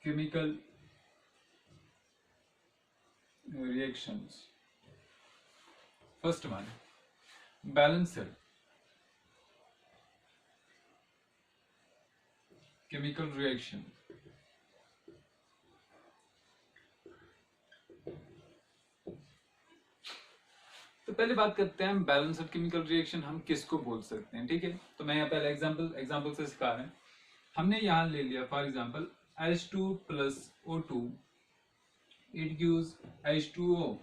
chemical reactions. First one, balancer chemical reaction. तो पहले बात करते हैं बैलेंस्ड केमिकल रिएक्शन हम किसको बोल सकते हैं, ठीक है। तो मैं यहाँ पहले एग्जांपल से सिखा रहे हैं। हमने यहाँ ले लिया for example H2 plus O2, it gives H2O।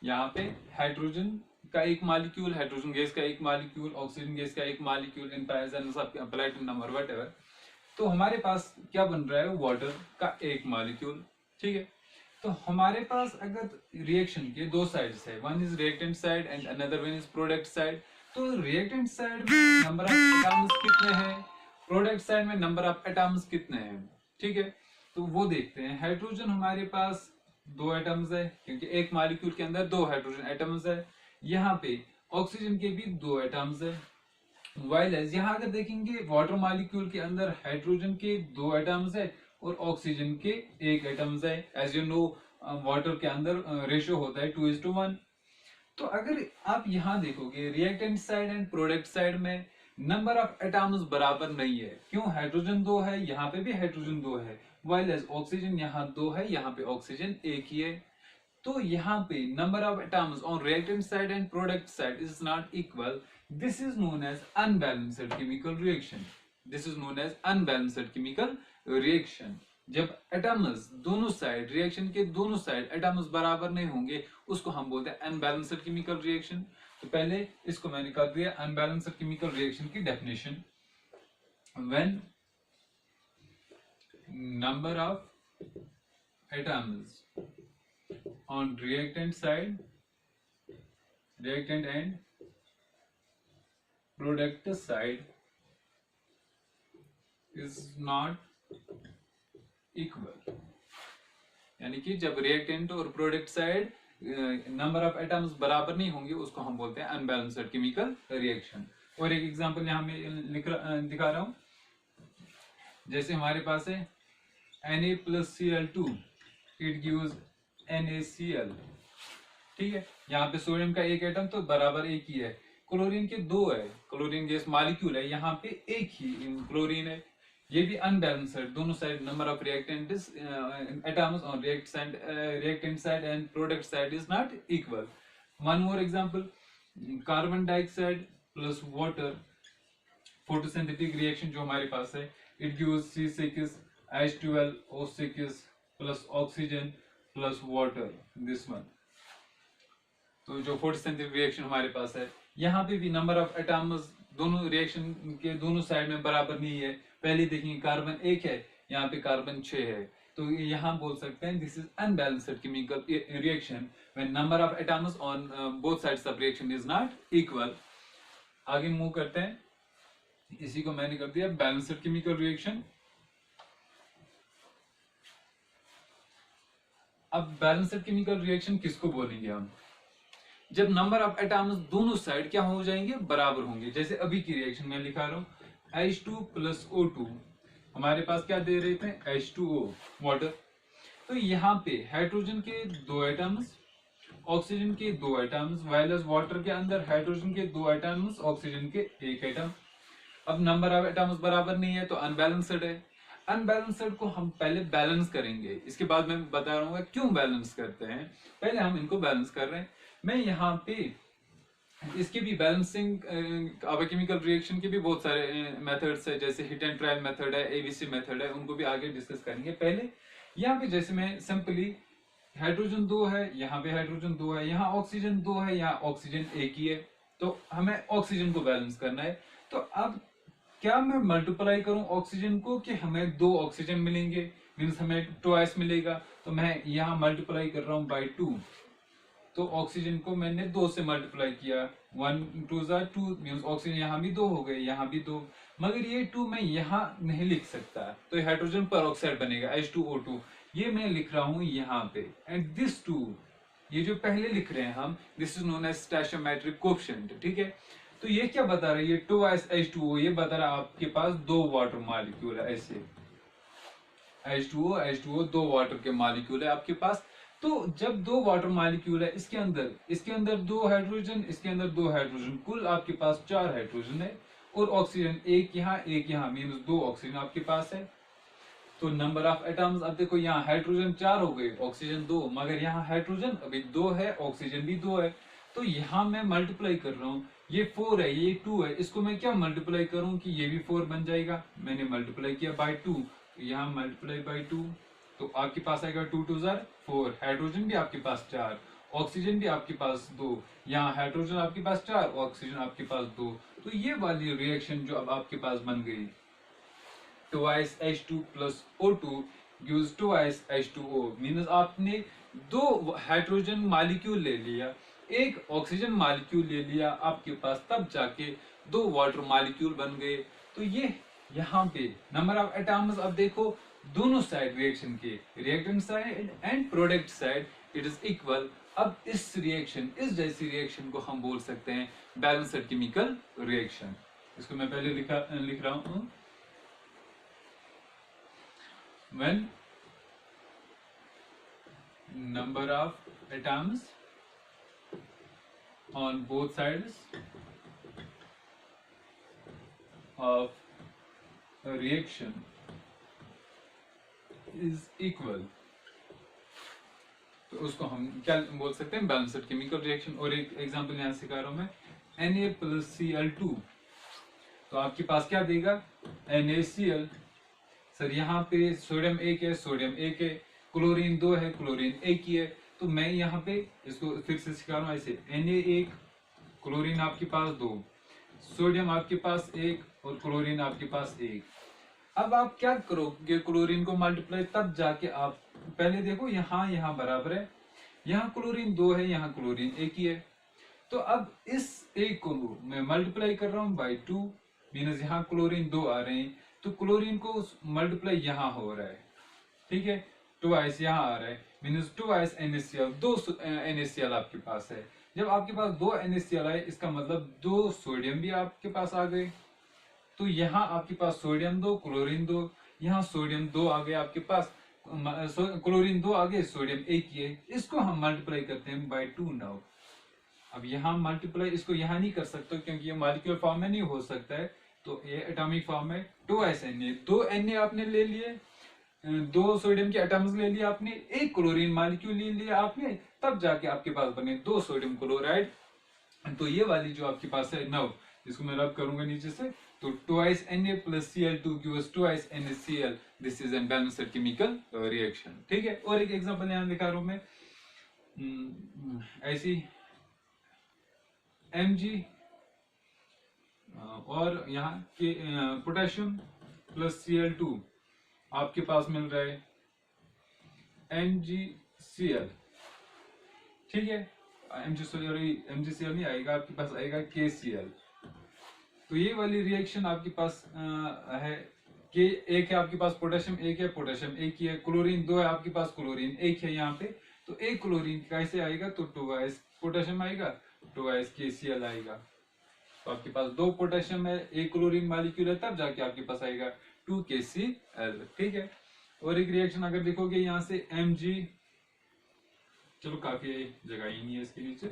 यहाँ पे हाइड्रोजन का एक मॉलिक्यूल, हाइड्रोजन गैस का एक मॉलिक्यूल, ऑक्सीजन गैस का एक molecule in applied number whatever. तो हमारे पास क्या बन रहा है, वाटर का एक मॉलिक्यूल, ठीक है। तो हमारे पास अगर रिएक्शन के दो साइड्स है, one is reactant side and another one is product side. तो रिएक्टेंट साइड में नंबर ऑफ एटम्स कितने हैं, प्रोडक्ट साइड में नंबर ऑफ एटम्स कितने हैं, ठीक है। तो वो देखते हैं। हाइड्रोजन हमारे पास दो एटम्स है, क्योंकि एक मॉलिक्यूल के अंदर दो हाइड्रोजन एटम्स है। यहाँ पे ऑक्सीजन के भी दो एटम्स है। वाइलेस यहाँ अगर देखेंगे वाटर मॉलिक्यूल के अंदर हाइड्रोजन के दो एटम्स है और ऑक्सीजन के एक एटम्स है। एज यू नो वाटर के अंदर रेशियो होता है 2:1। तो अगर आप यहाँ देखोगे reactant side and product side में नंबर ऑफ एटम्स बराबर नहीं है। क्यों, हाइड्रोजन दो है, यहाँ पे भी हाइड्रोजन दो है, वाइलेस ऑक्सीजन यहाँ दो है, यहाँ पे ऑक्सीजन एक ही है। तो यहाँ पे number of atoms on reactant side and product side is not equal. This is known as unbalanced chemical reaction. This is known as unbalanced chemical reaction. जब एटम्स दोनों साइड, रिएक्शन के दोनों साइड एटम्स बराबर नहीं होंगे, उसको हम बोलते हैं अनबैलेंस्ड केमिकल रिएक्शन। तो पहले इसको मैंने कर दिया अनबैलेंस्ड केमिकल रिएक्शन की definition. When number of atoms on reactant side, reactant and product side is not equal। यानी कि जब रिएक्टेंट और product side number of atoms बराबर नहीं होंगे, उसको हम बोलते हैं अनबैलेंस्ड केमिकल रिएक्शन। और एक एग्जांपल यहाँ में दिखा रहा हूं। जैसे हमारे पास है Na+Cl2, इट गिव्स NaCl, ठीक है। यहाँ पे सोडियम का एक एटम तो बराबर एक ही है। क्लोरीन के दो है, क्लोरीन गैस मॉलिक्यूल है, यहाँ पे एक ही क्लोरीन है। ये भी अनबैलेंस्ड, दोनों side number of reactant atoms on reactant side and product side is not equal. One more example, carbon dioxide plus water, photosynthetic reaction जो हमारे पास है, it gives C6H12O6 plus oxygen plus water, this one. तो जो photosynthetic reaction हमारे पास है, यहाँ पे भी नंबर ऑफ एटम्स दोनों रिएक्शन के दोनों साइड में बराबर नहीं है। पहले देखेंगे कार्बन एक है, यहाँ पे कार्बन 6 है। तो यहाँ बोल सकते हैं this is unbalanced chemical reaction when number of atoms on both sides of reaction is not equal. आगे मूव करते हैं। इसी को मैंने कर दिया बैलेंस्ड केमिकल रिएक्शन। अब बैलेंस्ड केमिकल रिएक्शन किसको बोलेंगे हम, जब नंबर ऑफ एटम्स दोनों साइड क्या हो जाएंगे, बराबर होंगे। जैसे अभी की रिएक्शन में लिखा रहा हूं H2 प्लस O2, हमारे पास क्या दे रहे थे, H2O वाटर। तो यहाँ पे हाइड्रोजन के दो एटम्स, ऑक्सीजन के दो एटम्स, वायलेस वाटर के अंदर हाइड्रोजन के दो एटम्स, ऑक्सीजन के एक एटम। अब नंबर ऑफ एटम्स बराबर नहीं है तो अनबैलेंस्ड है। अनबैलेंस्ड को हम पहले बैलेंस करेंगे, इसके बाद मैं बता रहा हूँ क्यों बैलेंस करते हैं। पहले हम इनको बैलेंस कर रहे हैं। मैं यहाँ पे इसके भी बैलेंसिंग केमिकल रिएक्शन के भी बहुत सारे मेथड्स है, जैसे हिट एंड ट्रायल मेथड है, एबीसी मेथड है, उनको भी आगे डिस्कस करेंगे। पहले यहाँ पे जैसे मैं सिंपली हाइड्रोजन दो है, यहाँ पे हाइड्रोजन दो है, यहाँ ऑक्सीजन दो है, यहाँ ऑक्सीजन एक ही है। तो हमें ऑक्सीजन को बैलेंस करना है। तो अब क्या मैं मल्टीप्लाई करूं ऑक्सीजन को कि हमें दो ऑक्सीजन मिलेंगे, मीन्स हमें ट्वाइस मिलेगा। तो मैं यहाँ मल्टीप्लाई कर रहा हूं बाई 2। तो ऑक्सीजन को मैंने 2 से मल्टीप्लाई किया, 1 2 2 मीन्स ऑक्सीजन यहाँ भी 2 हो गए, यहाँ भी 2। मगर ये 2 मैं यहाँ नहीं लिख सकता, तो ये हाइड्रोजन पर ऑक्साइड बनेगा H2O2। ये मैं लिख रहा हूं यहाँ पे। एंड दिस 2, ये जो पहले लिख रहे हैं हम, this is known as stoichiometric coefficient, ठीक है। तो ये क्या बता रहा है, ये 2H2O, ये बता रहा है आपके पास दो वाटर मॉलिक्यूल है ऐसे। H2O दो वाटर के मॉलिक्यूल है आपके पास। तो जब दो वाटर मॉलिक्यूल है, इसके अंदर दो हाइड्रोजन, इसके अंदर दो हाइड्रोजन, कुल आपके पास 4 हाइड्रोजन है, और ऑक्सीजन एक यहाँ मीन्स 2 ऑक्सीजन आपके पास है। तो नंबर ऑफ एटम्स, अब देखो यहाँ हाइड्रोजन 4 हो गए, ऑक्सीजन 2, मगर यहाँ हाइड्रोजन अभी 2 है, ऑक्सीजन भी 2 है। तो यहाँ मैं मल्टीप्लाई कर रहा हूँ, ये 4 है, ये 2 है, इसको मैं क्या मल्टीप्लाई करूँ कि ये भी 4 बन जाएगा। मैंने मल्टीप्लाई किया बाय 2, तो यहाँ मल्टीप्लाई बाय 2, तो आपके पास आएगा 2 2 जार 4। हाइड्रोजन भी आपके पास 4, ऑक्सीजन भी आपके पास 2, यहाँ हाइड्रोजन आपके पास 4, ऑक्सीजन आपके पास 2। तो ये वाली रिएक्शन जो अब आपके पास बन गई, twice H2 plus O2 gives twice H2O, means आपने दो हाइड्रोजन मॉलिक्यूल ले लिया, एक ऑक्सीजन मॉलिक्यूल ले लिया आपके पास, तब जाके दो वाटर मॉलिक्यूल बन गए। तो ये यहाँ पे नंबर ऑफ एटम्स, अब देखो दोनों साइड रिएक्शन के, reactant side and product side, it is equal. अब इस जैसी रिएक्शन को हम बोल सकते हैं बैलेंस्ड केमिकल रिएक्शन। इसको मैं पहले लिख रहा हूं, when number of atoms on both sides of a reaction is equal, तो उसको हम क्या बोल सकते हैं, बैलेंस्ड केमिकल रिएक्शन। और एक एग्जांपल यहां सिखा रहा हूं मैं, Na+Cl2, तो आपके पास क्या देगा, NaCl। सर यहाँ पे सोडियम एक है, सोडियम एक है, क्लोरीन 2 है, क्लोरीन एक ही है। तो मैं यहाँ पे इसको फिर से सिखा रहा हूँ ऐसे, Na1, क्लोरीन आपके पास 2, सोडियम आपके पास 1 और क्लोरीन आपके पास 1। अब आप क्या करोगे, क्लोरीन को मल्टीप्लाई, तब जाके आप पहले देखो यहाँ बराबर है, यहाँ क्लोरीन 2 है, यहाँ क्लोरीन एक ही है। तो अब इस एक को मैं मल्टीप्लाई कर रहा हूँ बाई 2, मीनस यहाँ क्लोरीन 2 आ रहे हैं, तो क्लोरीन को मल्टीप्लाई यहाँ हो रहा है, ठीक है, ट्वाइस यहाँ आ रहा है, मीनस ट्वाइस NaCl, दो NaCl आपके पास है। जब आपके पास दो NaCl आए, इसका मतलब दो सोडियम भी आपके पास आ गए। तो यहाँ आपके पास सोडियम 2, क्लोरीन 2, यहाँ सोडियम 2 आ गए आपके पास, क्लोरीन 2 आ गए, सोडियम एक ही है। इसको हम मल्टीप्लाई करते हैं बाय 2 नाउ। अब यहाँ मल्टीप्लाई इसको यहाँ नहीं कर सकते क्योंकि ये मॉलिक्यूलर फॉर्म में नहीं हो सकता है, तो ये एटॉमिक फॉर्म में 2s Na, 2 Na आपने ले लिए, 2 सोडियम के एटम्स ले लिए आपने, एक क्लोरीन मॉलिक्यूल ले लिया आपने, तब जाके आपके पास बने 2 सोडियम क्लोराइड। तो ये वाली जो आपके पास है नव, इसको मैं रब करूंगा नीचे से, तो twice Na+Cl2 gives twice NaCl, this is an balanced chemical reaction, ठीक है। और एक एग्जांपल यहाँ दिखा रहा हूं मैं, ऐसी Mg और यहाँ के पोटेशियम प्लस Cl2 आपके पास मिल रहा है MgCl, ठीक है। MgCl नहीं आएगा, आपके पास आएगा KCl। तो ये वाली रिएक्शन आपके पास है कि एक है आपके पास पोटेशियम, एक है पोटेशियम एक ही है, क्लोरीन 2 है आपके पास, क्लोरीन एक है यहाँ पे, तो एक क्लोरीन कैसे आएगा, तो 2s पोटेशियम आएगा, 2s KCl आएगा। तो आपके पास 2 पोटेशियम है, एक क्लोरीन मॉलिक्यूल है, तब जाके आपके पास आएगा 2 KCl, ठीक है। और एक रिएक्शन अगर देखोगे यहाँ से Mg, चलो काफी जगह ही नहीं है इसके नीचे,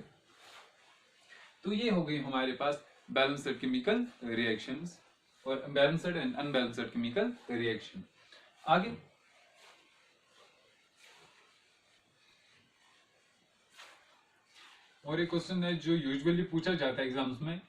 तो ये हो गई हमारे पास बैलेंस्ड केमिकल रिएक्शंस और balanced and unbalanced chemical reaction. आगे और एक क्वेश्चन है जो यूजुअली पूछा जाता है एग्जाम्स में,